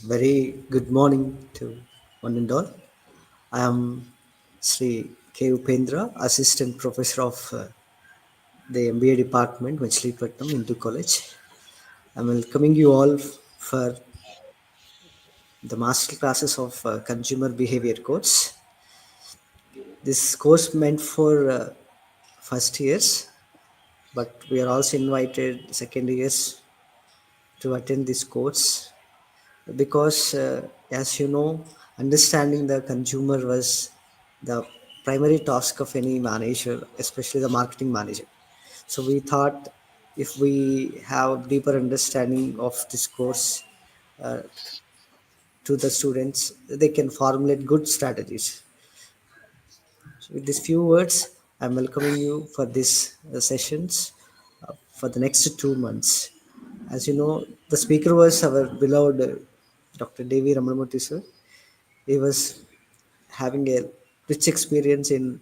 Very good morning to one and all. I am Sri K. Upendra, Assistant Professor of the MBA Department, Machilipatnam, Hindu College. I'm welcoming you all for the master classes of Consumer Behavior course. This course meant for first years, but we are also invited second years to attend this course because as you know, understanding the consumer was the primary task of any manager, especially the marketing manager. So we thought if we have deeper understanding of this course to the students, they can formulate good strategies. So with these few words, I'm welcoming you for these sessions for the next 2 months. As you know, the speaker was our beloved Dr. Devi Ramanamurthy sir. He was having a rich experience in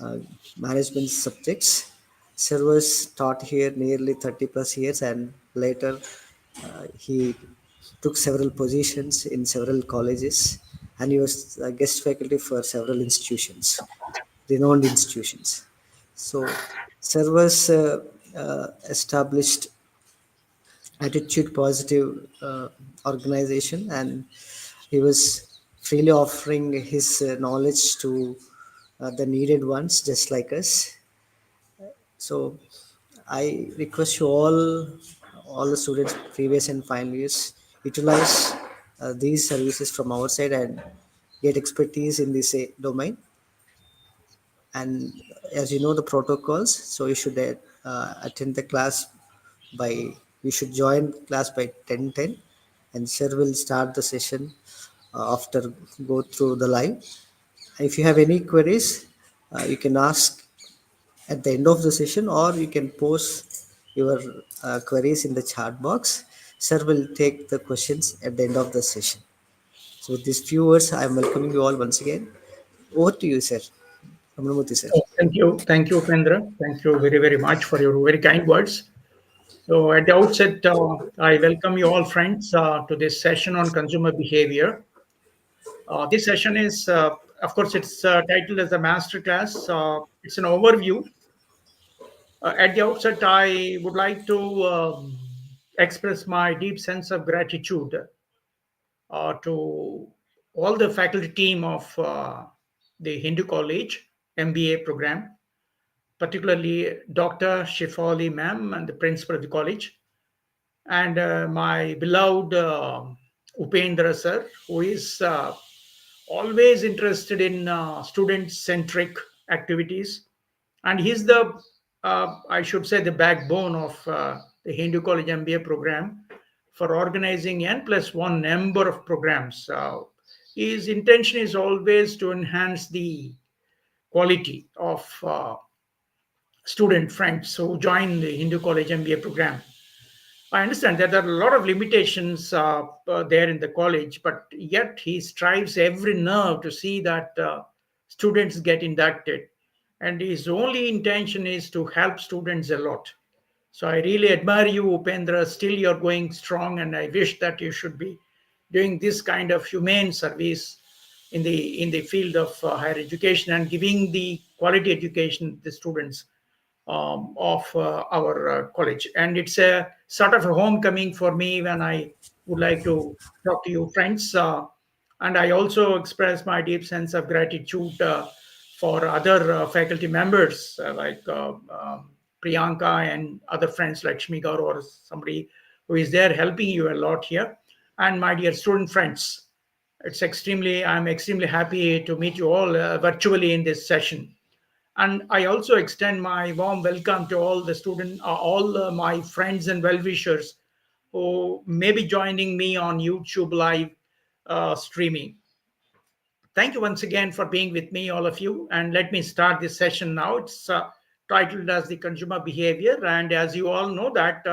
uh, management subjects. Sir was taught here nearly 30 plus years, and later he took several positions in several colleges, and he was a guest faculty for several institutions, renowned institutions. So, Sir was established attitude positive organization, and he was freely offering his knowledge to the needed ones just like us. So I request you all the students previous and final years utilize these services from our side and get expertise in this domain. And as you know the protocols, so you should attend the class by you should join class by 10:10, and sir will start the session after go through the live. If you have any queries, you can ask at the end of the session, or you can post your queries in the chat box. Sir will take the questions at the end of the session. So with these few words, I am welcoming you all once again. Over to you, sir. Ramanamuthi, sir. Oh, thank you. Thank you, Upendra. Thank you very, very much for your very kind words. So, at the outset, I welcome you all, friends, to this session on consumer behavior. This session is, of course, it's titled as a master class. It's an overview. At the outset, I would like to express my deep sense of gratitude to all the faculty team of the Hindu College MBA program, particularly Dr. Shifali ma'am and the principal of the college, and my beloved Upendra sir, who is always interested in student-centric activities, and he's the, I should say, the backbone of the Hindu College MBA program for organizing N plus one number of programs. His intention is always to enhance the quality of student friends who join the Hindu College MBA program. I understand that there are a lot of limitations there in the college, but yet he strives every nerve to see that students get inducted. And his only intention is to help students a lot. So I really admire you, Upendra. Still, you're going strong, and I wish that you should be doing this kind of humane service in the field of higher education and giving the quality education to the students of our college. And it's a sort of a homecoming for me when I would like to talk to you, friends. And I also express my deep sense of gratitude for other faculty members like Priyanka and other friends like Shmigar or somebody who is there helping you a lot here. And my dear student friends, I'm extremely happy to meet you all virtually in this session. And I also extend my warm welcome to all the students, all my friends and well-wishers who may be joining me on YouTube live streaming. Thank you once again for being with me, all of you. And let me start this session now. It's titled as the consumer behavior, and as you all know that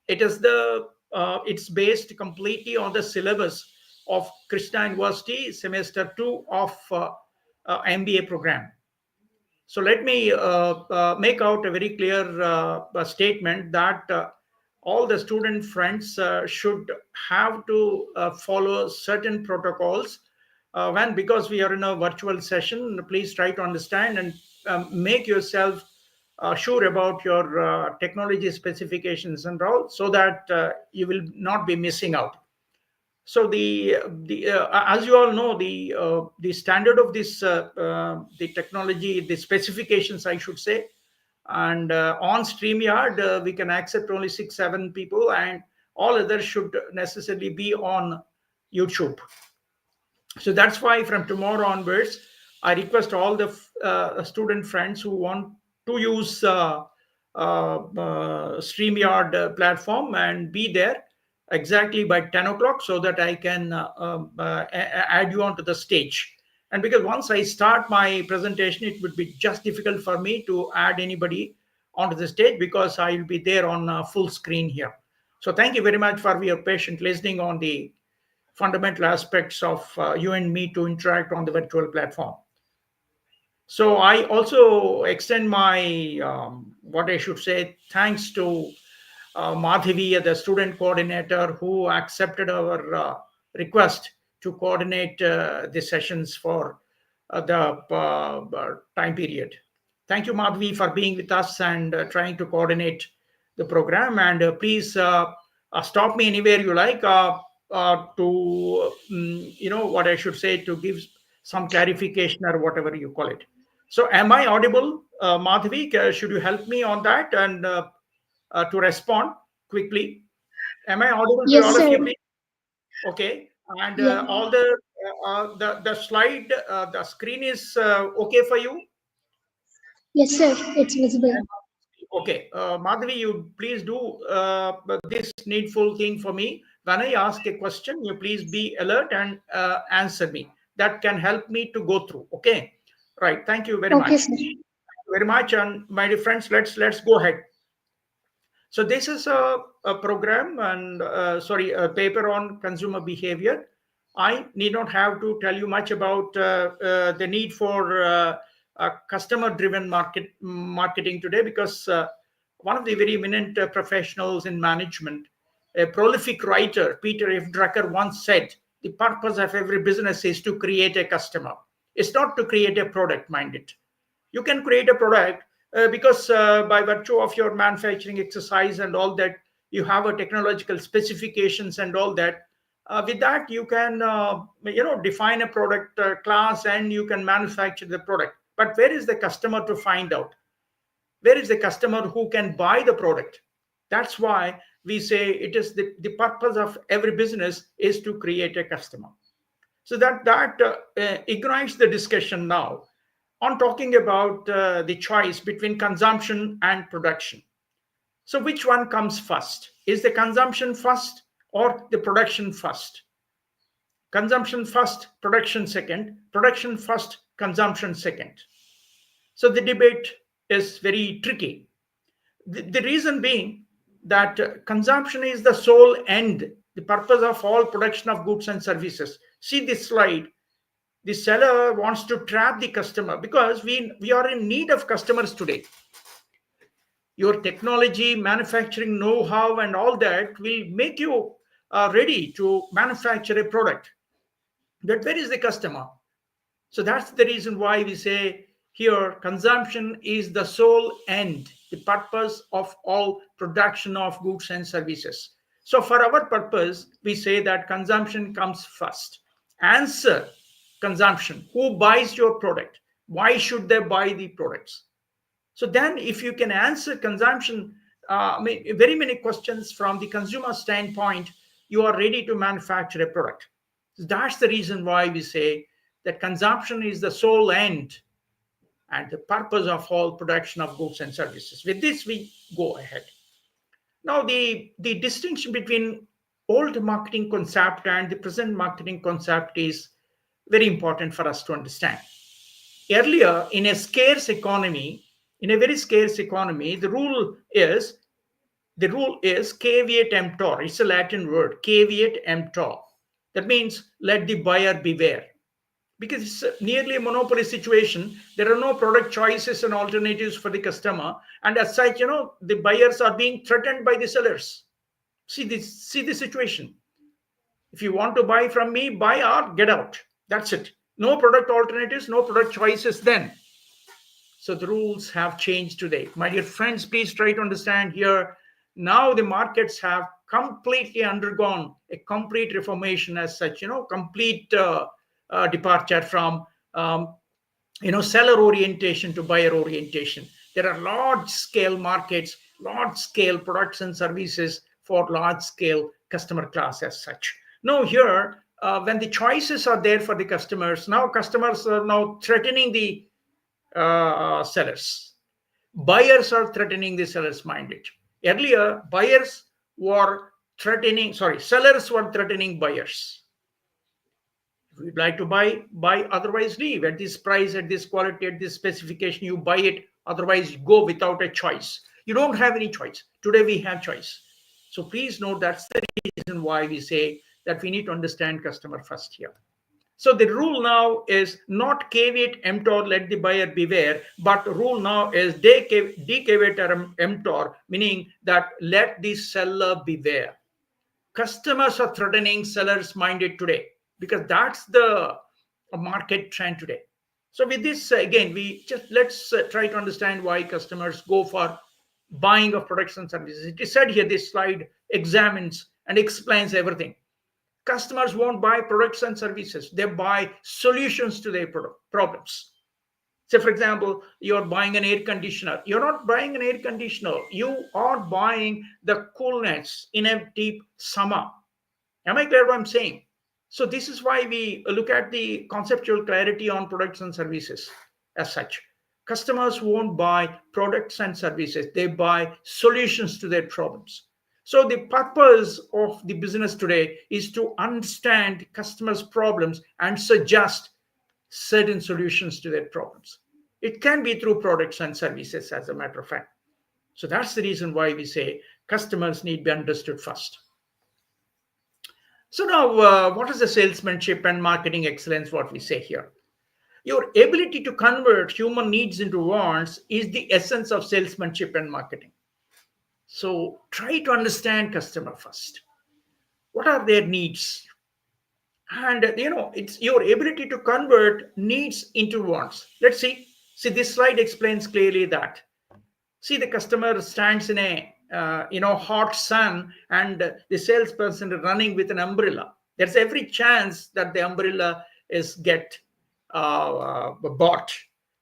it's based completely on the syllabus of Krishna University semester 2 of MBA program. So let me make out a very clear statement that all the student friends should have to follow certain protocols. When because we are in a virtual session, please try to understand and make yourself sure about your technology specifications and all, so that you will not be missing out. So the as you all know, the standard of this the technology, the specifications, I should say, and on StreamYard we can accept only 6 7 people, and all others should necessarily be on YouTube. So that's why from tomorrow onwards, I request all the student friends who want to use StreamYard platform and be there exactly by 10 o'clock, so that I can add you onto the stage. And because once I start my presentation, it would be just difficult for me to add anybody onto the stage, because I will be there on full screen here. So thank you very much for your patient listening on the fundamental aspects of you and me to interact on the virtual platform. So I also extend my what I should say thanks to Madhavi, the student coordinator, who accepted our request to coordinate the sessions for the time period. Thank you, Madhavi, for being with us and trying to coordinate the program. And please stop me anywhere you like to, what I should say, to give some clarification or whatever you call it. So, am I audible, Madhavi? Should you help me on that and to respond quickly? Am I audible to Yes, all of sir. you, please? Okay. And Yeah. all the slide, the screen is okay for you? Yes, sir. It's visible. Okay, Madhavi, you please do this needful thing for me. When I ask a question, you please be alert and answer me. That can help me to go through. Okay, right. Thank you very Okay, much. sir. Very much, and my dear friends, let's go ahead. So this is a program and sorry, a paper on consumer behavior. I need not have to tell you much about the need for customer-driven marketing today, because one of the very eminent professionals in management, a prolific writer, Peter F. Drucker, once said, "The purpose of every business is to create a customer. It's not to create a product, mind it. You can create a product because by virtue of your manufacturing exercise and all that, you have a technological specifications and all that. With that, you can define a product class, and you can manufacture the product. But where is the customer to find out? Where is the customer who can buy the product? That's why we say it is the purpose of every business is to create a customer. So that ignites the discussion now on talking about the choice between consumption and production. So which one comes first? Is the consumption first or the production first? Consumption first, production second, production first, consumption second. So the debate is very tricky. The reason being that consumption is the sole end, the purpose of all production of goods and services. See this slide. The seller wants to trap the customer, because we are in need of customers today. Your technology, manufacturing know-how, and all that will make you ready to manufacture a product. But where is the customer? So that's the reason why we say here consumption is the sole end, the purpose of all production of goods and services. So for our purpose, we say that consumption comes first. Answer: consumption. Who buys your product? Why should they buy the products? So then, if you can answer consumption, very many questions from the consumer standpoint, you are ready to manufacture a product. So that's the reason why we say that consumption is the sole end and the purpose of all production of goods and services. With this, we go ahead. Now, the distinction between old marketing concept and the present marketing concept is very important for us to understand. Earlier, in a very scarce economy, the rule is caveat emptor. It's a Latin word, caveat emptor. That means let the buyer beware. Because it's nearly a monopoly situation, there are no product choices and alternatives for the customer, and as such, the buyers are being threatened by the sellers. See the situation. If you want to buy from me, buy or get out. That's it. No product alternatives, no product choices then. So the rules have changed today. My dear friends, please try to understand here. Now the markets have completely undergone a complete reformation as such, complete departure from seller orientation to buyer orientation. There are large scale markets, large scale products and services for large scale customer class as such. Now here, when the choices are there for the customers, now customers are now threatening the sellers. Buyers are threatening the sellers minded. Earlier, buyers were threatening, sorry, sellers were threatening buyers. If you'd like to buy, buy, otherwise leave. At this price, at this quality, at this specification, you buy it, otherwise go without a choice. You don't have any choice. Today we have choice. So please note that's the reason why we say that we need to understand customer first here. So the rule now is not caveat emptor, let the buyer beware, but rule now is de caveat emptor, meaning that let the seller beware. Customers are threatening sellers minded today because that's the market trend today. So with this, again, we just let's try to understand why customers go for buying of products and services. It is said here, this slide examines and explains everything. Customers won't buy products and services, they buy solutions to their problems. Say, for example, you're buying an air conditioner. You're not buying an air conditioner, you are buying the coolness in a deep summer. Am I clear what I'm saying? So, this is why we look at the conceptual clarity on products and services as such. Customers won't buy products and services, they buy solutions to their problems. So, the purpose of the business today is to understand customers' problems and suggest certain solutions to their problems. It can be through products and services, as a matter of fact. So, that's the reason why we say customers need to be understood first. So now, what is the salesmanship and marketing excellence? What we say here, your ability to convert human needs into wants is the essence of salesmanship and marketing. So try to understand customer first. What are their needs? And it's your ability to convert needs into wants. Let's see. See, this slide explains clearly that. See, the customer stands in a hot sun, and the salesperson is running with an umbrella. There's every chance that the umbrella is get bought,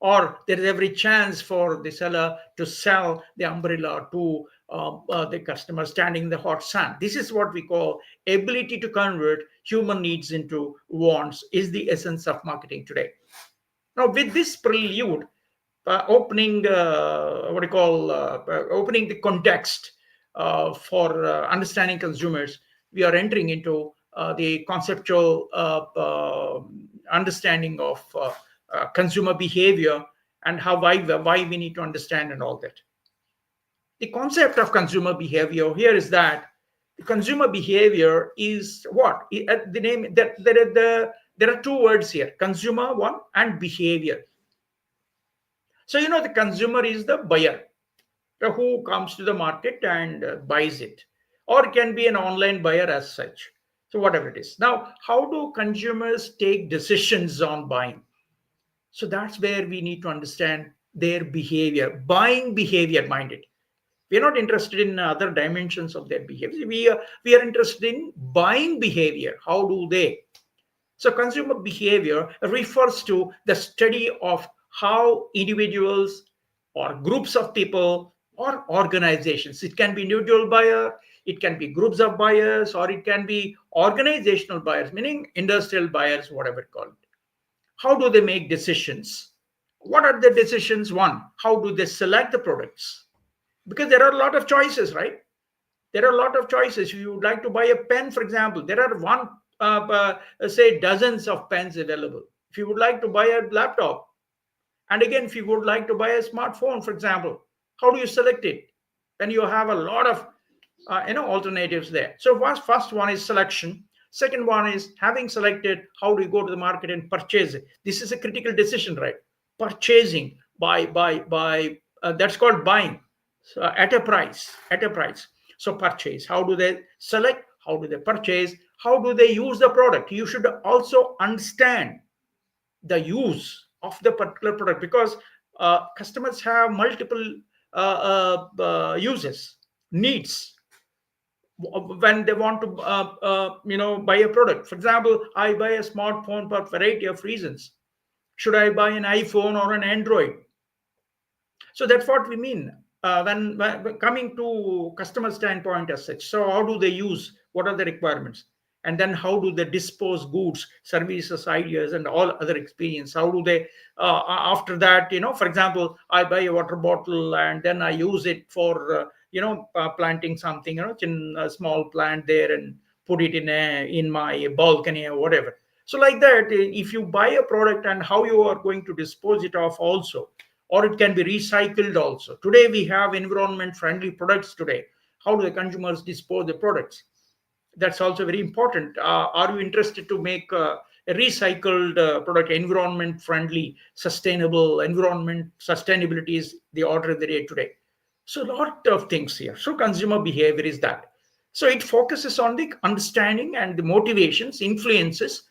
or there is every chance for the seller to sell the umbrella to the customer standing in the hot sun. This is what we call ability to convert human needs into wants is the essence of marketing today. Now, with this prelude, opening what do you call opening the context for understanding consumers, we are entering into the conceptual understanding of consumer behavior and why we need to understand and all that. The concept of consumer behavior here is that the consumer behavior is what the name that there are two words here: consumer one and behavior. So, the consumer is the buyer who comes to the market and buys it, or it can be an online buyer as such. So, whatever it is. Now, how do consumers take decisions on buying? So, that's where we need to understand their behavior, buying behavior minded. We're not interested in other dimensions of their behavior. We are interested in buying behavior. How do they? So, consumer behavior refers to the study of how individuals or groups of people or organizations, it can be individual buyer, it can be groups of buyers, or it can be organizational buyers, meaning industrial buyers, whatever it called. How do they make decisions? What are the decisions? One, how do they select the products? Because there are a lot of choices, right? There are a lot of choices. If you would like to buy a pen, for example, there are say dozens of pens available. If you would like to buy a laptop, and again, if you would like to buy a smartphone, for example, how do you select it? Then you have a lot of alternatives there. So first one is selection. Second one is having selected, how do you go to the market and purchase it? This is a critical decision, right? Purchasing by that's called buying. So at a price. So purchase, how do they select, how do they purchase, how do they use the product. You should also understand the use of the particular product, because customers have multiple uses, needs, when they want to buy a product. For example, I buy a smartphone for a variety of reasons. Should I buy an iPhone or an Android? So that's what we mean when coming to customer standpoint as such. So how do they use, what are the requirements, and then how do they dispose goods, services, ideas, and all other experience. How do they after that, for example, I buy a water bottle and then I use it for planting something, in a small plant there, and put it in my balcony or whatever. So like that, if you buy a product, and how you are going to dispose it off also, or it can be recycled also. Today we have environment friendly products today. How do the consumers dispose the products? That's also very important. Are you interested to make a recycled product environment friendly, sustainable? Environment sustainability is the order of the day today. So a lot of things here. So consumer behavior is that. So it focuses on the understanding and the motivations, influences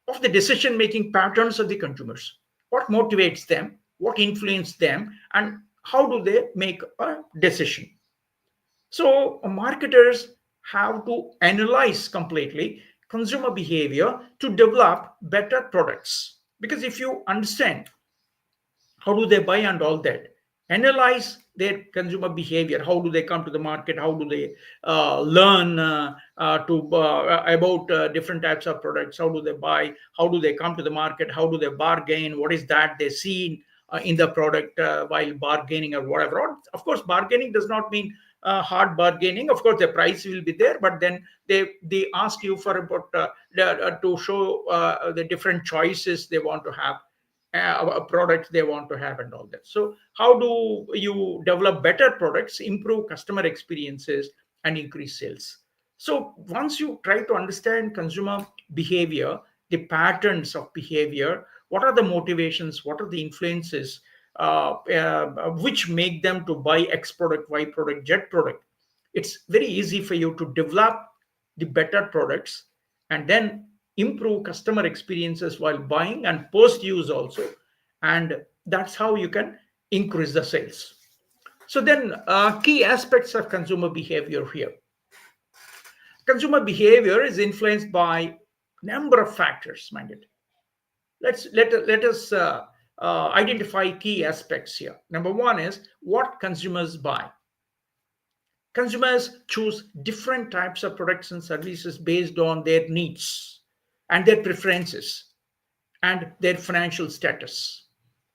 of the decision making patterns of the consumers. What motivates them, what influences them, and how do they make a decision. So marketers have to analyze completely consumer behavior to develop better products. Because if you understand how do they buy and all that, analyze their consumer behavior, how do they come to the market, how do they learn to about different types of products, how do they buy, how do they come to the market, how do they bargain, what is that they see in the product while bargaining or whatever. Or, of course, bargaining does not mean hard bargaining. Of course the price will be there, but then they ask you for about to show the different choices they want to have, a product they want to have, and all that. So how do you develop better products, improve customer experiences, and increase sales? So once you try to understand consumer behavior, the patterns of behavior, what are the motivations, what are the influences which make them to buy X product, Y product, Z product, it's very easy for you to develop the better products, and then improve customer experiences while buying and post use also. And that's how you can increase the sales. So then key aspects of consumer behavior here. Consumer behavior is influenced by number of factors, mind it. Let us identify key aspects here. Number one is what consumers buy. Consumers choose different types of products and services based on their needs and their preferences and their financial status.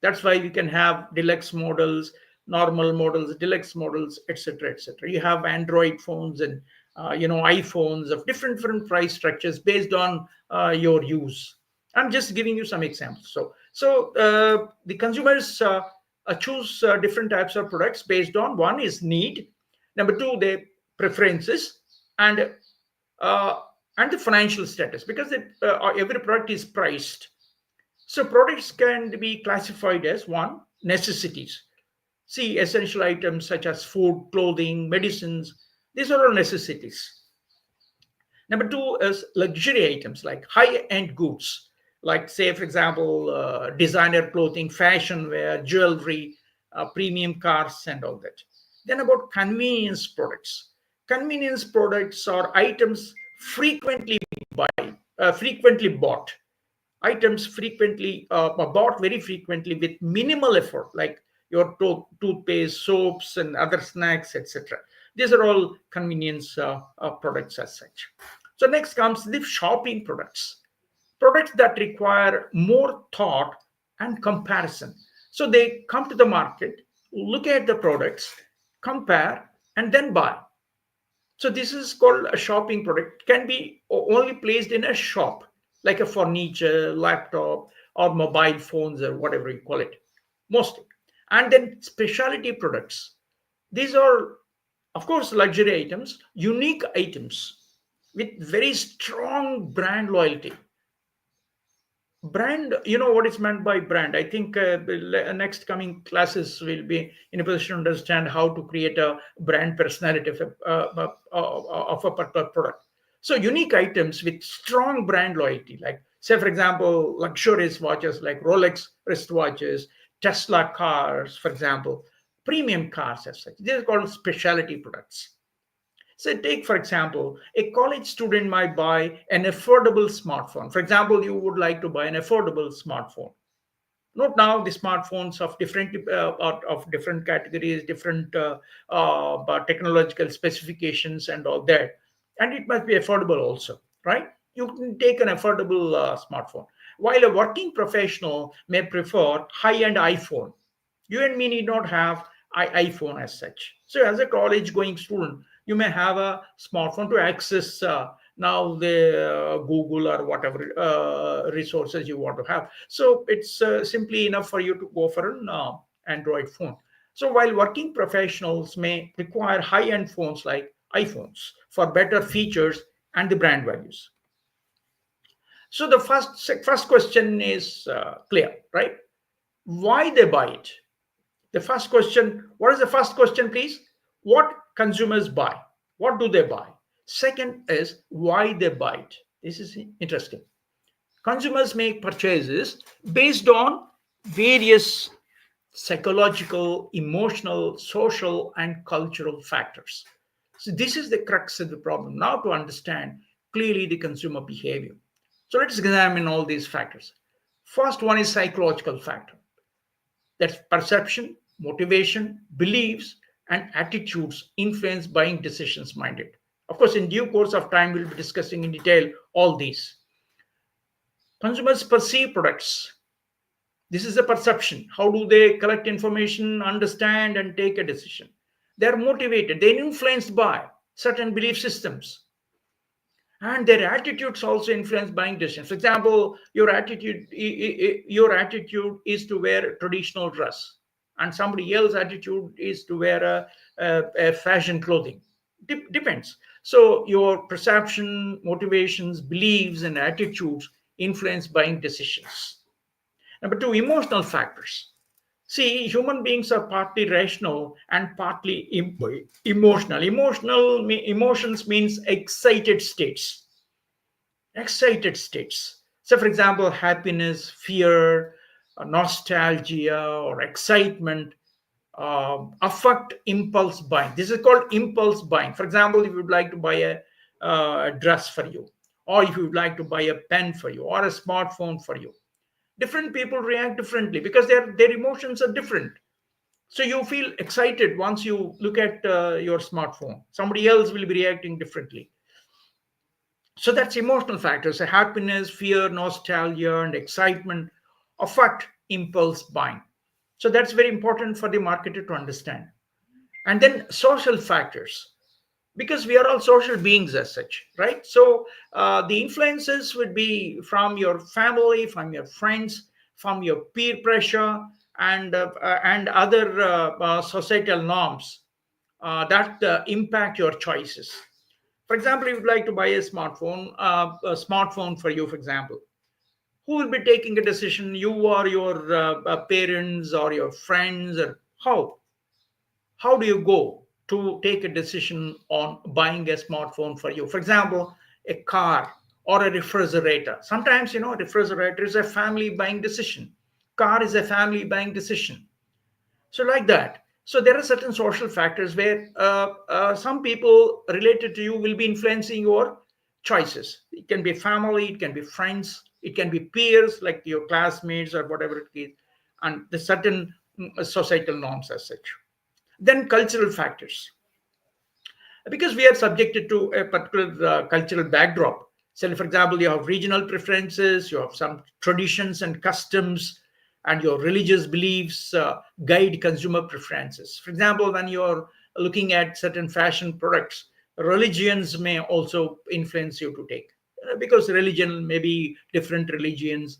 That's why we can have deluxe models, normal models, deluxe models, etc., etc. You have Android phones and iPhones of different price structures based on your use. I'm just giving you some examples. So the consumers choose different types of products based on, one is need, number two their preferences, and uh, and the financial status, because every product is priced. So products can be classified as one, necessities. See, essential items such as food, clothing, medicines, these are all necessities. Number two is luxury items like high-end goods, like say, for example, designer clothing, fashion wear, jewelry, premium cars, and all that. Then about convenience products. Convenience products are items frequently bought, items frequently bought very frequently with minimal effort, like your toothpaste, soaps, and other snacks, etc. These are all convenience products as such. So next comes the shopping products, products that require more thought and comparison. So they come to the market, look at the products, compare, and then buy. So this is called a shopping product. Can be only placed in a shop, like a furniture, laptop, or mobile phones, or whatever you call it, mostly. And then specialty products. These are, of course, luxury items, unique items with very strong brand loyalty, Brand, what is meant by brand. I think the next coming classes will be in a position to understand how to create a brand personality of a particular product. So unique items with strong brand loyalty, like say for example luxurious watches like Rolex wristwatches, Tesla cars, for example, premium cars as such, these are called specialty products. So take, for example, a college student might buy an affordable smartphone. For example, you would like to buy an affordable smartphone. Note now the smartphones of different categories, different technological specifications, and all that, and it must be affordable also, right? You can take an affordable smartphone, while a working professional may prefer high-end iPhone. You and me need not have iPhone as such. So, as a college going student, you may have a smartphone to access now the Google or whatever resources you want to have. So, it's simply enough for you to go for an Android phone. So, while working professionals may require high end phones like iPhones for better features and the brand values. So, the first question is clear, right? Why they buy it? The first question, what is the first question, please? What consumers buy? What do they buy? Second is why they buy it. This is interesting. Consumers make purchases based on various psychological, emotional, social, and cultural factors. So, this is the crux of the problem. Now, to understand clearly the consumer behavior. So, let's examine all these factors. First one is psychological factor. That's perception, motivation, beliefs, and attitudes influence buying decisions minded. Of course, in due course of time, we'll be discussing in detail all these. Consumers perceive products. This is a perception. How do they collect information, understand, and take a decision? They're motivated, they're influenced by certain belief systems, and their attitudes also influence buying decisions. For example, your attitude is to wear a traditional dress, and somebody else's attitude is to wear a fashion clothing. Depends. So your perception, motivations, beliefs, and attitudes influence buying decisions. Number two, emotional factors. See, human beings are partly rational and partly emotional. Emotions means excited states. Excited states. So, for example, happiness, fear, nostalgia, or excitement affect impulse buying. This is called impulse buying. For example, if you would like to buy a dress for you, or if you would like to buy a pen for you, or a smartphone for you, different people react differently because their emotions are different. So you feel excited once you look at your smartphone. Somebody else will be reacting differently. So that's emotional factors. So happiness, fear, nostalgia, and excitement affect impulse buying. So that's very important for the marketer to understand. And then social factors, because we are all social beings as such, right? So the influences would be from your family, from your friends, from your peer pressure, and other societal norms that impact your choices. For example, if you'd like to buy a smartphone for you, for example, who will be taking a decision? You or your parents or your friends, or how do you go to take a decision on buying a smartphone for you? For example, a car or a refrigerator. Sometimes, refrigerator is a family buying decision. Car is a family buying decision. So, like that. So, there are certain social factors where some people related to you will be influencing your choices. It can be family, it can be friends, it can be peers like your classmates or whatever it is, and the certain societal norms as such. Then, cultural factors, because we are subjected to a particular cultural backdrop. So, for example, you have regional preferences, you have some traditions and customs, and your religious beliefs guide consumer preferences. For example, when you're looking at certain fashion products, religions may also influence you to take. Because religion, maybe different religions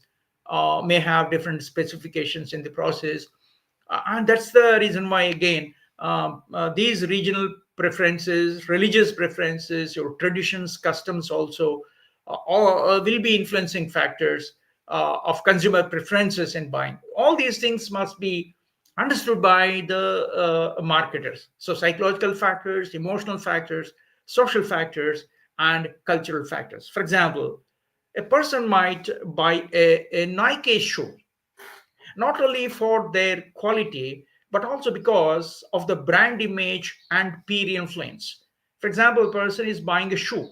may have different specifications in the process. And that's the reason why, again, these regional preferences, religious preferences, your traditions, customs also will be influencing factors of consumer preferences in buying. All these things must be understood by the marketers. So, psychological factors, emotional factors, social factors, and cultural factors. For example, a person might buy a Nike shoe not only for their quality but also because of the brand image and peer influence. For example, a person is buying a shoe.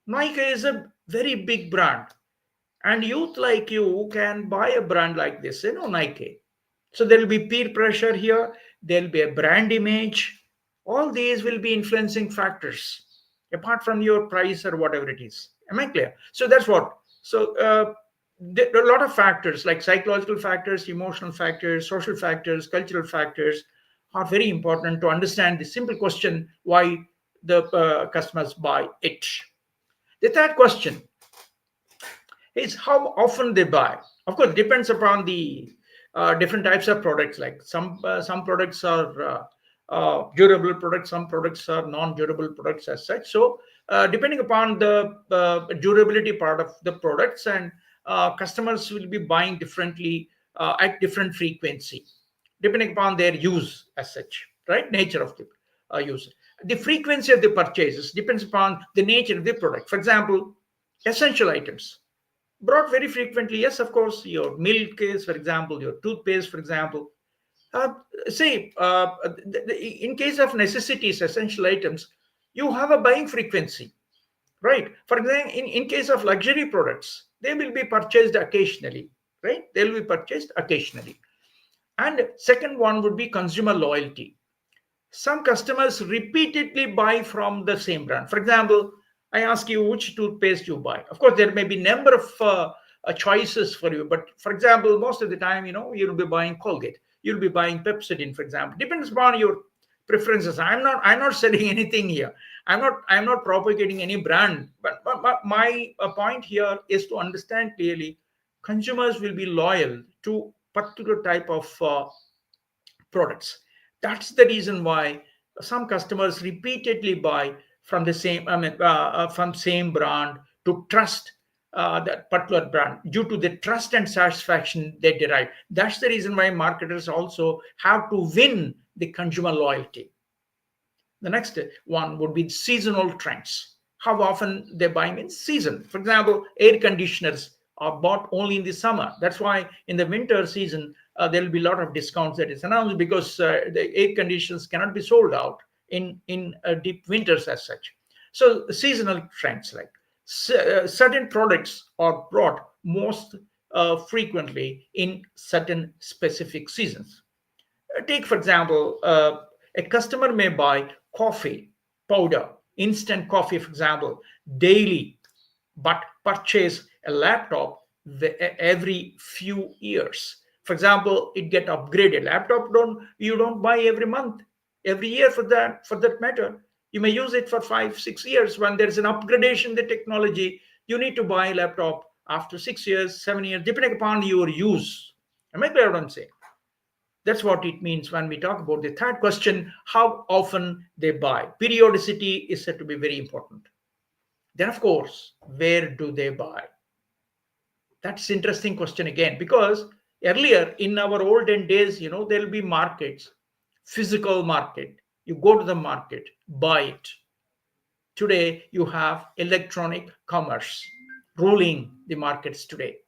Nike is a very big brand, and youth like you can buy a brand like this, Nike. So there will be peer pressure here, there'll be a brand image. All these will be influencing factors apart from your price or whatever it is. Am I clear? So that's what. So there are a lot of factors like psychological factors, emotional factors, social factors, cultural factors are very important to understand the simple question why the customers buy it. The third question is how often they buy. Of course, depends upon the different types of products. Like some products are durable products, some products are non-durable products as such. So, depending upon the durability part of the products, and customers will be buying differently at different frequency, depending upon their use as such, right? Nature of the use. The frequency of the purchases depends upon the nature of the product. For example, essential items brought very frequently. Yes, of course, your milk is, for example, your toothpaste, for example. Uh, say, in case of necessities, essential items, you have a buying frequency, right? For example, in case of luxury products, they will be purchased occasionally, right? They will be purchased occasionally. And second one would be consumer loyalty. Some customers repeatedly buy from the same brand. For example, I ask you which toothpaste you buy. Of course, there may be number of choices for you, but for example, most of the time, you'll be buying Colgate, you'll be buying Pepsodent, for example. Depends upon your preferences. I'm not selling anything here. I'm not propagating any brand. But my point here is to understand clearly. Consumers will be loyal to particular type of products. That's the reason why some customers repeatedly buy from the same, from same brand to trust that particular brand due to the trust and satisfaction they derive. That's the reason why marketers also have to win the consumer loyalty. The next one would be seasonal trends. How often they buy means season. For example, air conditioners are bought only in the summer. That's why in the winter season there will be a lot of discounts that is announced because the air conditioners cannot be sold out in deep winters as such. So seasonal trends like certain products are brought most frequently in certain specific seasons. Take, for example, a customer may buy coffee powder, instant coffee, for example, daily, but purchase a laptop every few years. For example, it get upgraded. Laptop don't you don't buy every month, every year for that matter. You may use it for 5 6 years. When there's an upgradation in the technology, you need to buy a laptop after 6 years, 7 years, depending upon your use. Am I clear what I'm saying? That's what it means when we talk about the third question, how often they buy. Periodicity is said to be very important. Then, of course, where do they buy? That's interesting question again because earlier in our olden days, there'll be markets, physical market. You go to the market, buy it. Today, you have electronic commerce ruling the markets today.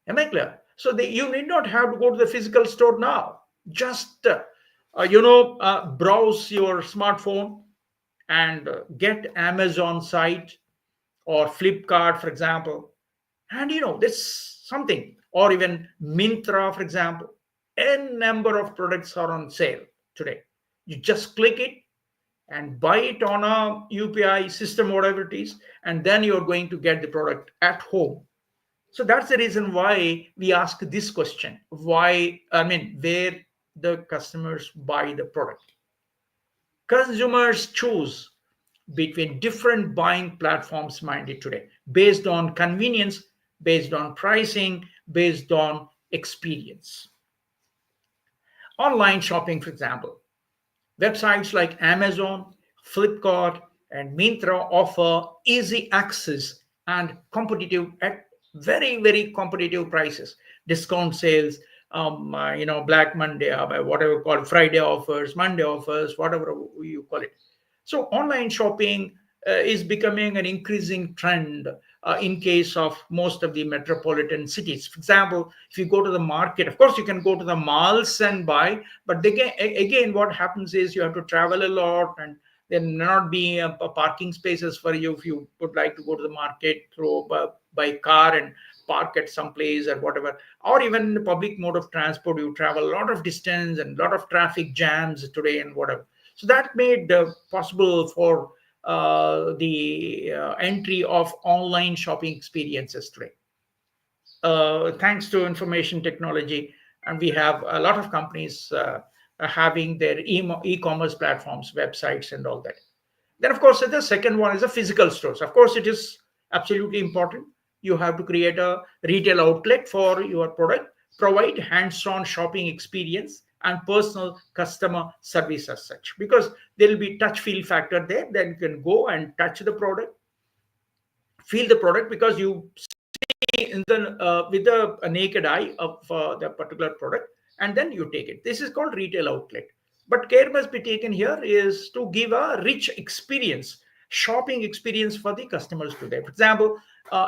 Am I clear? So you need not have to go to the physical store now. Just browse your smartphone and get Amazon site or Flipkart, for example, and this something, or even Mintra, for example. A number of products are on sale today. You just click it and buy it on a UPI system, whatever it is, and then you're going to get the product at home. So that's the reason why we ask this question. Why, I mean, where the customers buy the product. Consumers choose between different buying platforms minded today based on convenience, based on pricing, based on experience. Online shopping, for example, websites like Amazon, Flipkart, and Myntra offer easy access and competitive at very very competitive prices, discount sales, Black Monday, whatever called Friday offers, Monday offers, whatever you call it. So online shopping is becoming an increasing trend in case of most of the metropolitan cities. For example, if you go to the market, of course you can go to the malls and buy, but again what happens is you have to travel a lot, and there may not be parking spaces for you if you would like to go to the market through by car and park at some place or whatever. Or even in the public mode of transport, you travel a lot of distance and a lot of traffic jams today and whatever. So that made possible for the entry of online shopping experiences today. Thanks to information technology, and we have a lot of companies having their e-commerce platforms, websites, and all that. Then, of course, the second one is the physical stores. Of course, it is absolutely important. You have to create a retail outlet for your product, provide hands-on shopping experience and personal customer service as such, because there will be touch feel factor there. Then you can go and touch the product, feel the product, because you in the with the naked eye of the particular product, and then you take it. This is called retail outlet. But care must be taken here is to give a rich experience, shopping experience for the customers today. For example,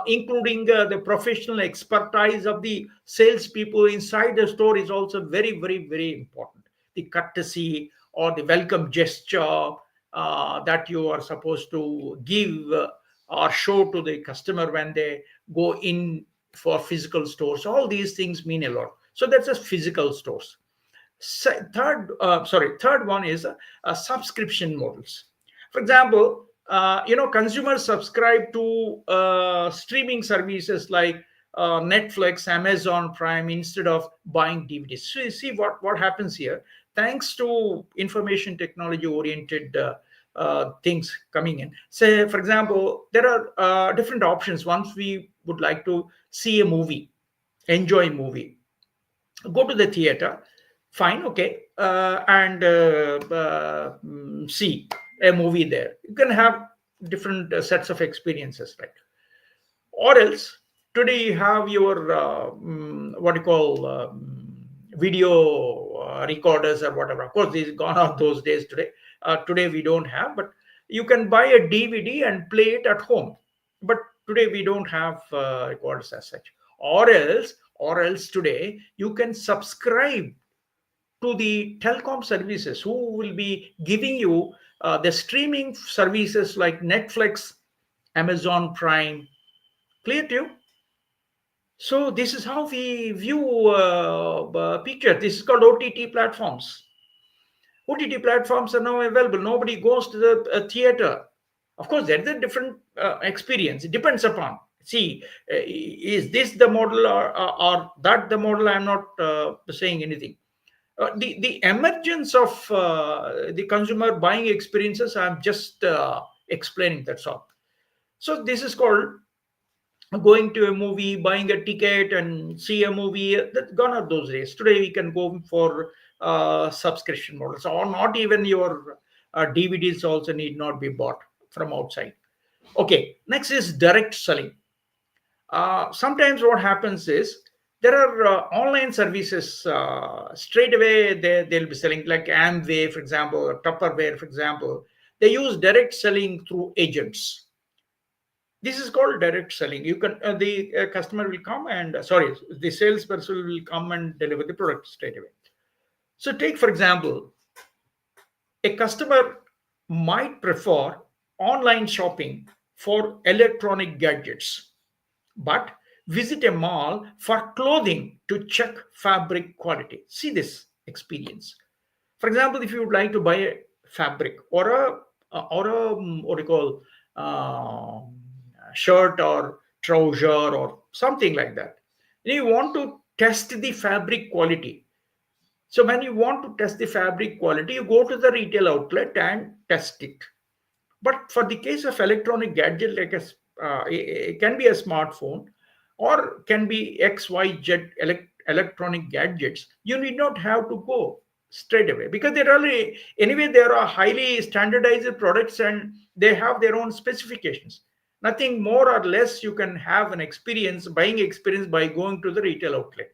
including the professional expertise of the salespeople inside the store is also very very very important. The courtesy or the welcome gesture that you are supposed to give or show to the customer when they go in for physical stores, all these things mean a lot. So that's just physical stores. Third one is subscription models. For example, consumers subscribe to streaming services like Netflix, Amazon Prime instead of buying DVDs. So you see what happens here. Thanks to information technology oriented things coming in. Say, for example, there are different options. Once we would like to see a movie, enjoy a movie, go to the theater, fine, okay, and see a movie there. You can have different sets of experiences, right? Or else today you have your what you call video recorders or whatever. Of course, these gone out those days. Today we don't have, but you can buy a DVD and play it at home. But today we don't have recorders as such. Or else today you can subscribe to the telecom services who will be giving you the streaming services like Netflix, Amazon Prime. Clear to you? So this is how we view picture. This is called OTT platforms. OTT platforms are now available. Nobody goes to the theater. Of course, there's a different experience. It depends upon. See, is this the model or that the model? I'm not saying anything. The emergence of the consumer buying experiences, I'm just explaining. That's all. So this is called going to a movie, buying a ticket, and see a movie. That's gone are those days. Today we can go for subscription models, or not even your DVDs also need not be bought from outside. Okay, next is direct selling. Sometimes what happens is there are online services straight away they'll be selling, like Amway, for example, or Tupperware, for example. They use direct selling through agents. This is called direct selling. You can the customer will come and sorry, the salesperson will come and deliver the product straight away. So take for example, a customer might prefer online shopping for electronic gadgets, but visit a mall for clothing to check fabric quality. See this experience. For example, if you would like to buy a fabric or a what do you call shirt or trouser or something like that, and you want to test the fabric quality. So when you want to test the fabric quality, you go to the retail outlet and test it. But for the case of electronic gadget, like it can be a smartphone or can be XYZ electronic gadgets, you need not have to go straight away, because they're already anyway there are highly standardized products and they have their own specifications. Nothing more or less you can have an experience, buying experience by going to the retail outlet.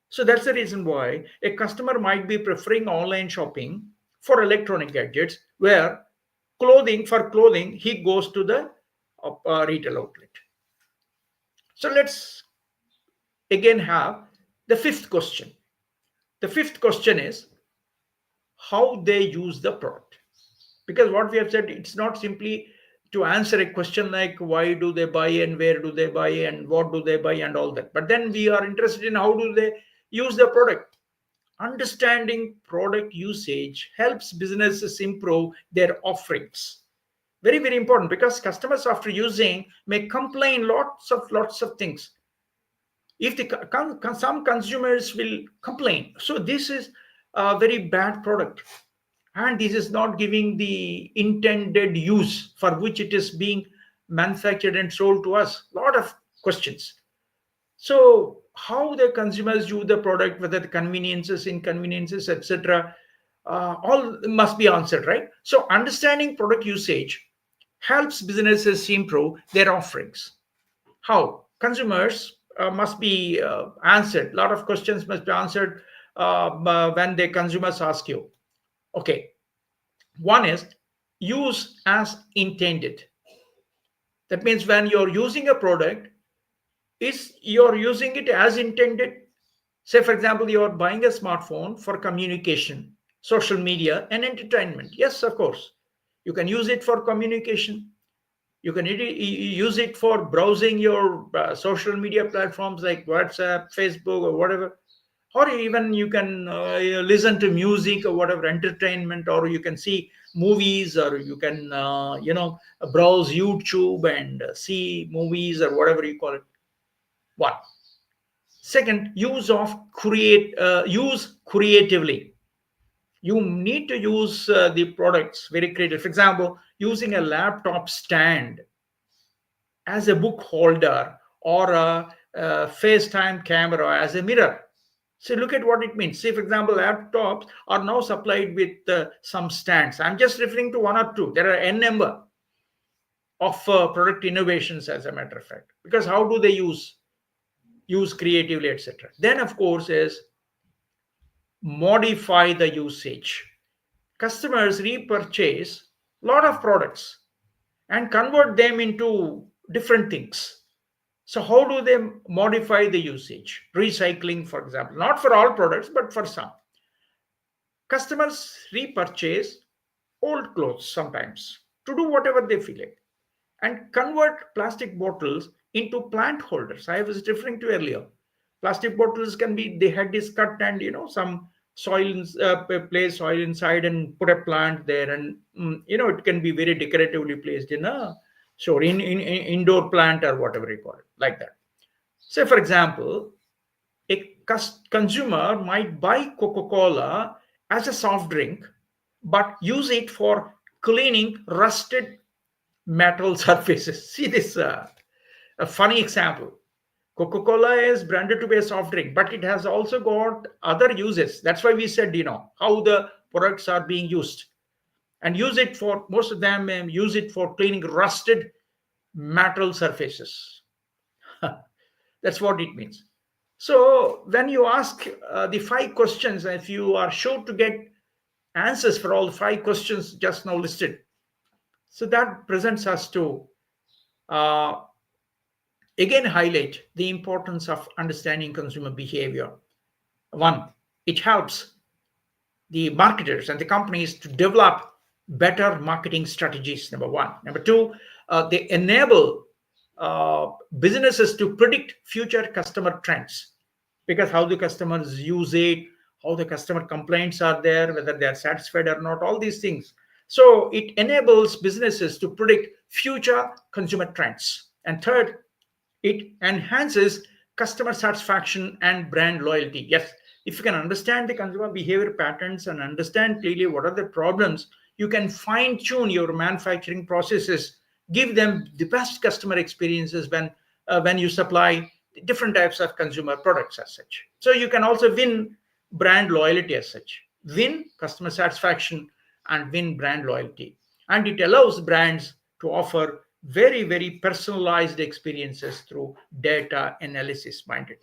So that's the reason why a customer might be preferring online shopping for electronic gadgets, where clothing he goes to the retail outlet. So let's again have the fifth question. The fifth question is how they use the product. Because what we have said, it's not simply to answer a question like why do they buy and where do they buy and what do they buy and all that. But then we are interested in how do they use the product. Understanding product usage helps businesses improve their offerings. Very, very important, because customers after using may complain lots of things. If some consumers will complain, so this is a very bad product, and this is not giving the intended use for which it is being manufactured and sold to us. Lot of questions. So how the consumers use the product, whether the conveniences, inconveniences, etc., all must be answered, right? So understanding product usage helps businesses improve their offerings. How consumers must be answered, a lot of questions must be answered when the consumers ask you. Okay, one is use as intended. That means when you're using a product, is you're using it as intended. Say for example, you're buying a smartphone for communication, social media and entertainment. Yes, of course, you can use it for communication. You can use it for browsing your social media platforms like WhatsApp, Facebook, or whatever. Or even you can listen to music or whatever, entertainment, or you can see movies, or you can browse YouTube and see movies or whatever you call it. One. Second, use creatively. You need to use the products very creative. For example, using a laptop stand as a book holder, or a FaceTime camera as a mirror. So look at what it means. See, for example, laptops are now supplied with some stands. I'm just referring to one or two. There are n number of product innovations, as a matter of fact. Because how do they use creatively, etc. Then, of course, is modify the usage. Customers repurchase a lot of products and convert them into different things. So how do they modify the usage? Recycling, for example, not for all products, but for some. Customers repurchase old clothes sometimes to do whatever they feel like, and convert plastic bottles into plant holders. I was referring to earlier. Plastic bottles can be, the head is cut, and some soil, place soil inside and put a plant there, and it can be very decoratively placed in a sure in indoor plant or whatever you call it, like that. Say for example, a consumer might buy Coca-Cola as a soft drink, but use it for cleaning rusted metal surfaces. See this, a funny example. Coca-Cola is branded to be a soft drink, but it has also got other uses. That's why we said, how the products are being used. And use it for, most of them use it for cleaning rusted metal surfaces. That's what it means. So when you ask the five questions, if you are sure to get answers for all the five questions just now listed, so that presents us to uh, again highlight the importance of understanding consumer behavior. One, it helps the marketers and the companies to develop better marketing strategies. Number one. Number two, they enable uh, businesses to predict future customer trends, because how the customers use it, how the customer complaints are there, whether they are satisfied or not, all these things. So it enables businesses to predict future consumer trends. And third, it enhances customer satisfaction and brand loyalty. Yes, if you can understand the consumer behavior patterns and understand clearly what are the problems, you can fine tune your manufacturing processes, give them the best customer experiences when you supply different types of consumer products as such. So you can also win brand loyalty as such, win customer satisfaction and win brand loyalty. And it allows brands to offer very, very personalized experiences through data analysis minded.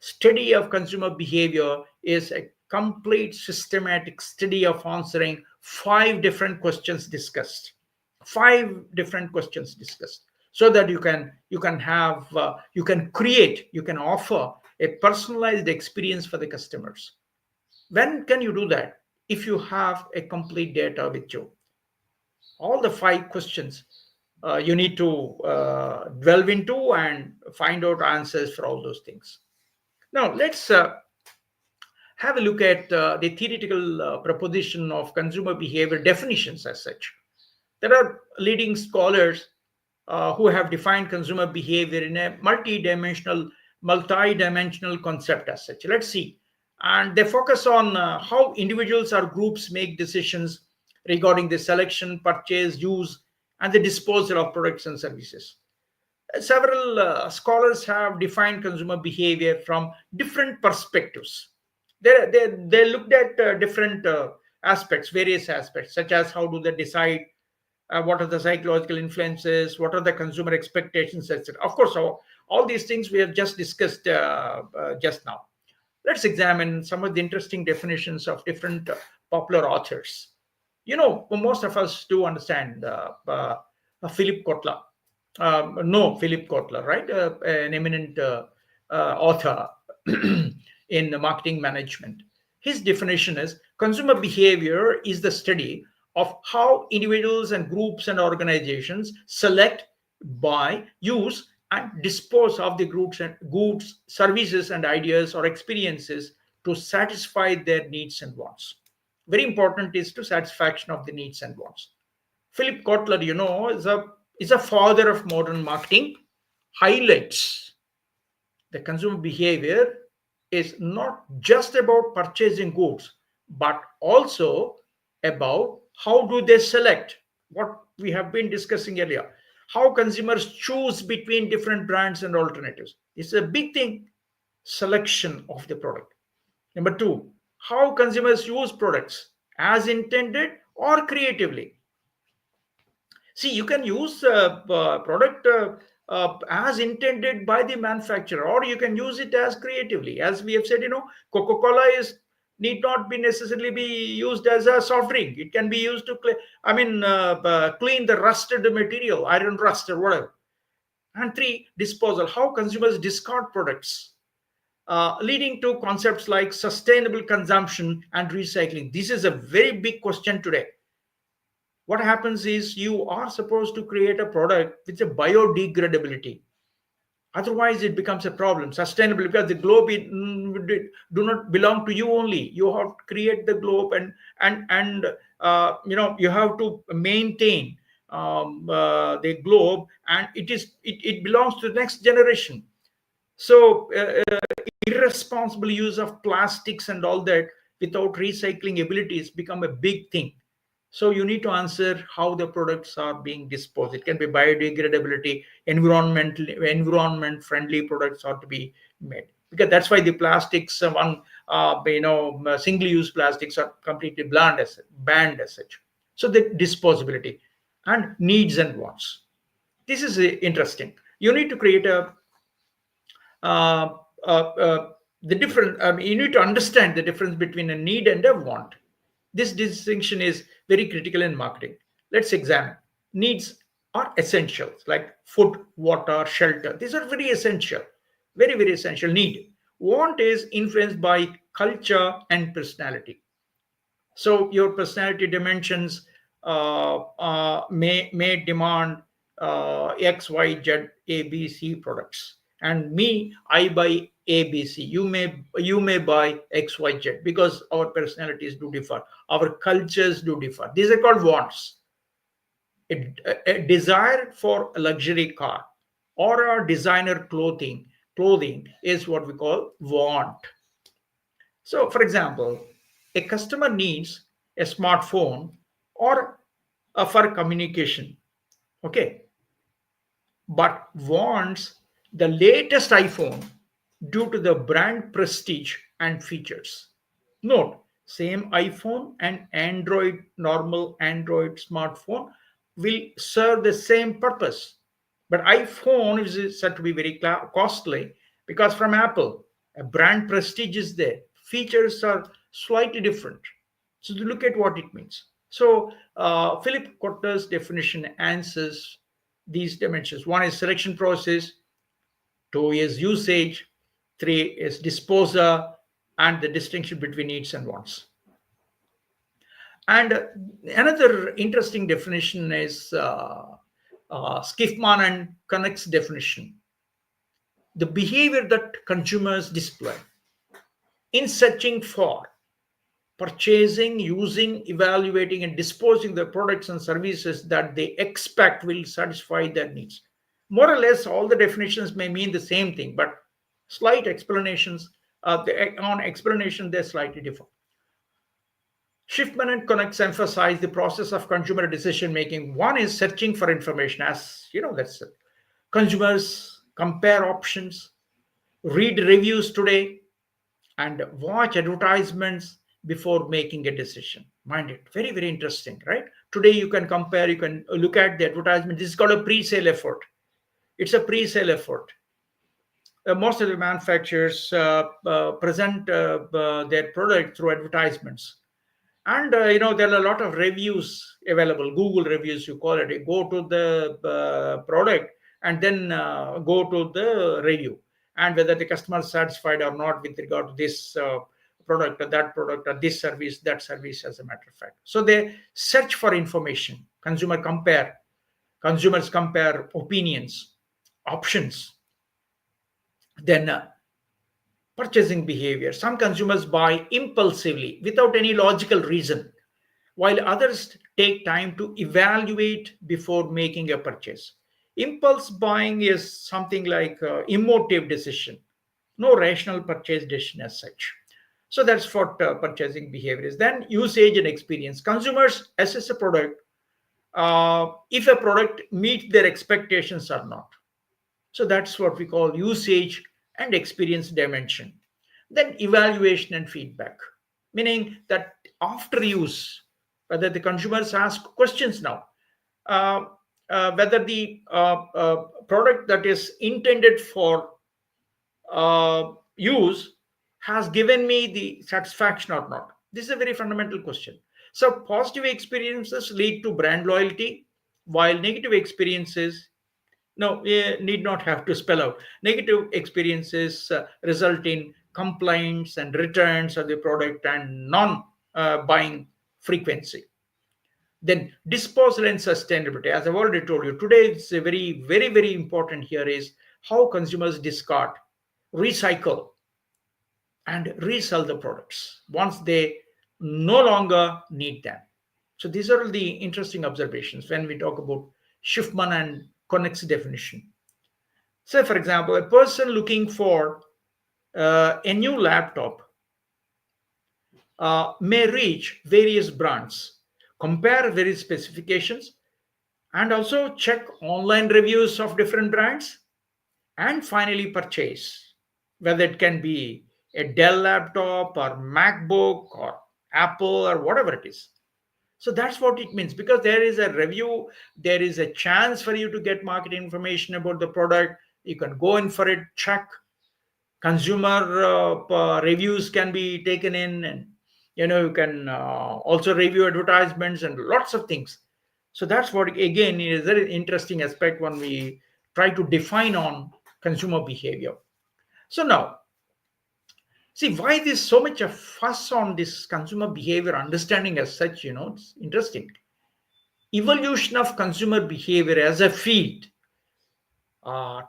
Study of consumer behavior is a complete systematic study of answering five different questions discussed. Five different questions discussed, so that you can have you can create, you can offer a personalized experience for the customers. When can you do that? If you have a complete data with you, all the five questions you need to delve into and find out answers for all those things. Now let's have a look at the theoretical proposition of consumer behavior definitions as such. There are leading scholars who have defined consumer behavior in a multi-dimensional concept as such. Let's see. And they focus on how individuals or groups make decisions regarding the selection, purchase, use, and the disposal of products and services. Several scholars have defined consumer behavior from different perspectives. They looked at different aspects, various aspects, such as how do they decide, what are the psychological influences, what are the consumer expectations, etc. Of course, all these things we have just discussed just now. Let's examine some of the interesting definitions of different popular authors. Most of us do understand Philip Kotler. No, Philip Kotler, right? An eminent author in marketing management. His definition is consumer behavior is the study of how individuals and groups and organizations select, buy, use, and dispose of the goods, services, and ideas or experiences to satisfy their needs and wants. Very important is to satisfaction of the needs and wants. Philip Kotler, is a father of modern marketing, highlights the consumer behavior is not just about purchasing goods, but also about how do they select, what we have been discussing earlier, how consumers choose between different brands and alternatives. This is a big thing, selection of the product. Number two, how consumers use products as intended or creatively. See, you can use product as intended by the manufacturer, or you can use it as creatively. As we have said, Coca-Cola is need not be necessarily be used as a soft drink. It can be used to clean the rusted material, iron rust or whatever. And three, disposal. How consumers discard products, leading to concepts like sustainable consumption and recycling. This is a very big question today. What happens is you are supposed to create a product with a biodegradability, otherwise it becomes a problem. Sustainable, because the globe do not belong to you only. You have to create the globe, and you have to maintain the globe, and it belongs to the next generation. So irresponsible use of plastics and all that without recycling abilities become a big thing. So you need to answer how the products are being disposed. It can be biodegradability, environment friendly products are to be made, because that's why the plastics, single use plastics are completely banned as such. So the disposability and needs and wants. This is interesting. You need to create uh, uh, uh, the different. You need to understand the difference between a need and a want. This distinction is very critical in marketing. Let's examine. Needs are essentials like food, water, shelter. These are very essential, very, very essential need. Want is influenced by culture and personality. So your personality dimensions may demand X, Y, Z, A, B, C products, and me, I buy A, B, C. You may buy X, Y, Z, because our personalities do differ, our cultures do differ. These are called wants. A desire for a luxury car or a designer clothing is what we call want. So, for example, a customer needs a smartphone or for communication, okay, but wants the latest iPhone due to the brand prestige and features. Note, same iPhone and normal Android smartphone will serve the same purpose. But iPhone is said to be very costly because from Apple, a brand prestige is there. Features are slightly different. So to look at what it means. So Philip Kotler's definition answers these dimensions. One is selection process, two is usage, three is disposal, and the distinction between needs and wants. And another interesting definition is Skiffman and Connick's definition: the behavior that consumers display in searching for, purchasing, using, evaluating, and disposing the products and services that they expect will satisfy their needs. More or less, all the definitions may mean the same thing, but slight explanations, on explanation, they slightly differ. Schiffman and Connick emphasize the process of consumer decision making. One is searching for information, as you know, that's it. Consumers compare options, read reviews today, and watch advertisements before making a decision. Mind it, very, very interesting, right? Today you can compare, you can look at the advertisement. This is called a pre-sale effort. It's a pre-sale effort. Most of the manufacturers present their product through advertisements. And there are a lot of reviews available, Google reviews you call it. You go to the product and then go to the review, and whether the customer is satisfied or not with regard to this product or that product or this service, that service, as a matter of fact. So they search for information. Consumers compare opinions, options. Then purchasing behavior: some consumers buy impulsively without any logical reason, while others take time to evaluate before making a purchase. Impulse buying is something like emotive decision, no rational purchase decision as such. So that's what purchasing behavior is. Then usage and experience: consumers assess a product, if a product meets their expectations or not. So that's what we call usage and experience dimension. Then evaluation and feedback, meaning that after use, whether the consumers ask questions now, uh, whether the product that is intended for use has given me the satisfaction or not. This is a very fundamental question. So positive experiences lead to brand loyalty, while negative experiences, no, need not have to spell out. Negative experiences result in complaints and returns of the product and non buying frequency. Then disposal and sustainability. As I've already told you, today it's a very, very, very important here is how consumers discard, recycle, and resell the products once they no longer need them. So these are the interesting observations when we talk about Schiffman and Connick's definition. Say, for example, a person looking for a new laptop may reach various brands, compare various specifications, and also check online reviews of different brands, and finally purchase, whether it can be a Dell laptop or MacBook or Apple or whatever it is. So that's what it means, because there is a review, there is a chance for you to get market information about the product. You can go in for it, check. Consumer reviews can be taken in, and you can also review advertisements and lots of things. So that's what, again, is a very interesting aspect when we try to define on consumer behavior. So now, see why there's so much of fuss on this consumer behavior understanding as such. It's interesting. Evolution of consumer behavior as a field.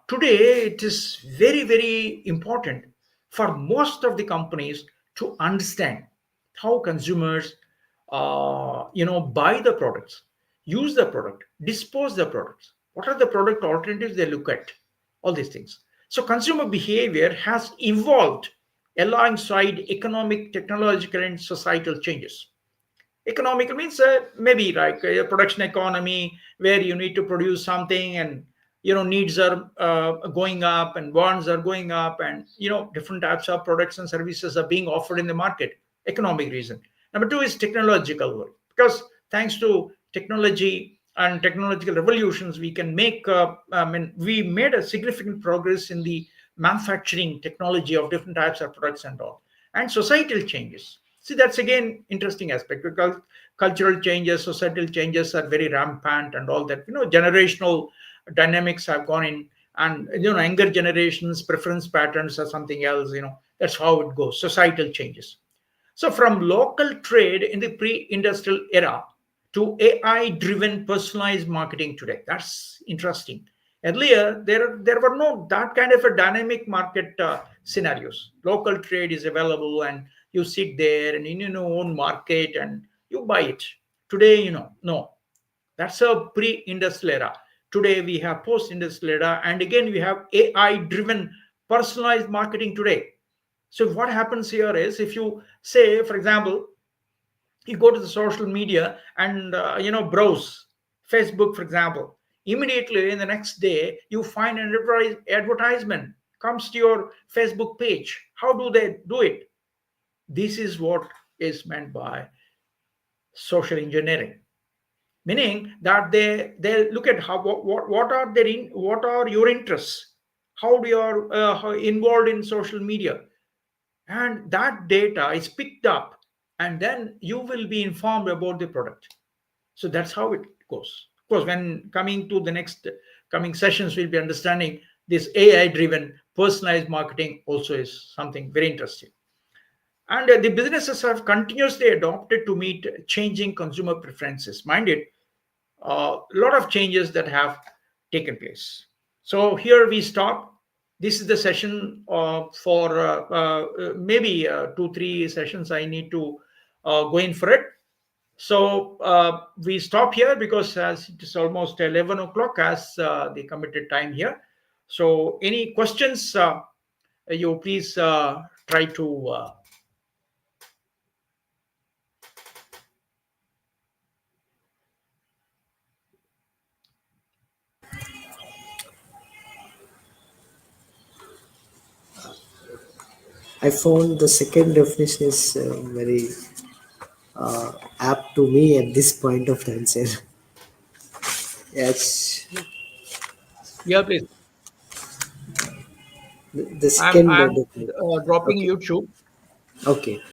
Today, it is very, very important for most of the companies to understand how consumers, buy the products, use the product, dispose the products. What are the product alternatives they look at? All these things. So, consumer behavior has evolved alongside economic, technological, and societal changes. Economical means maybe like a production economy where you need to produce something, and needs are going up and wants are going up, and different types of products and services are being offered in the market. Economic reason. Number two is technological work, because thanks to technology, and technological revolutions, we can make, I mean, we made a significant progress in the manufacturing technology of different types of products and all. And societal changes. See, that's again interesting aspect, because cultural changes, societal changes are very rampant and all that. Generational dynamics have gone in, and younger generations preference patterns are something else. That's how it goes. Societal changes. So, from local trade in the pre industrial era to AI driven personalized marketing today. That's interesting. Earlier, there were no that kind of a dynamic market scenarios. Local trade is available, and you sit there and in your own market and you buy it. Today, no. That's a pre industrial era. Today, we have post industrial era, and again, we have AI driven personalized marketing today. So what happens here is, if you say, for example, you go to the social media and browse Facebook, for example, immediately in the next day you find an advertisement comes to your Facebook page. How do they do it? This is what is meant by social engineering, meaning that they look at what are what are your interests, how do you are involved in social media, and that data is picked up, and then you will be informed about the product. So that's how it goes. Of course, when coming to the next coming sessions, we'll be understanding this AI driven personalized marketing also is something very interesting. And the businesses have continuously adopted to meet changing consumer preferences. Mind it, a lot of changes that have taken place. So here we stop. This is the session for maybe 2 3 sessions. I need to go in for it. So we stop here because as it is almost 11 o'clock as the committed time here. So any questions, you please try to I found the second definition is very apt to me at this point of time, sir. Yes, yeah, please. the I'm second I'm definition. dropping Okay, YouTube. okay.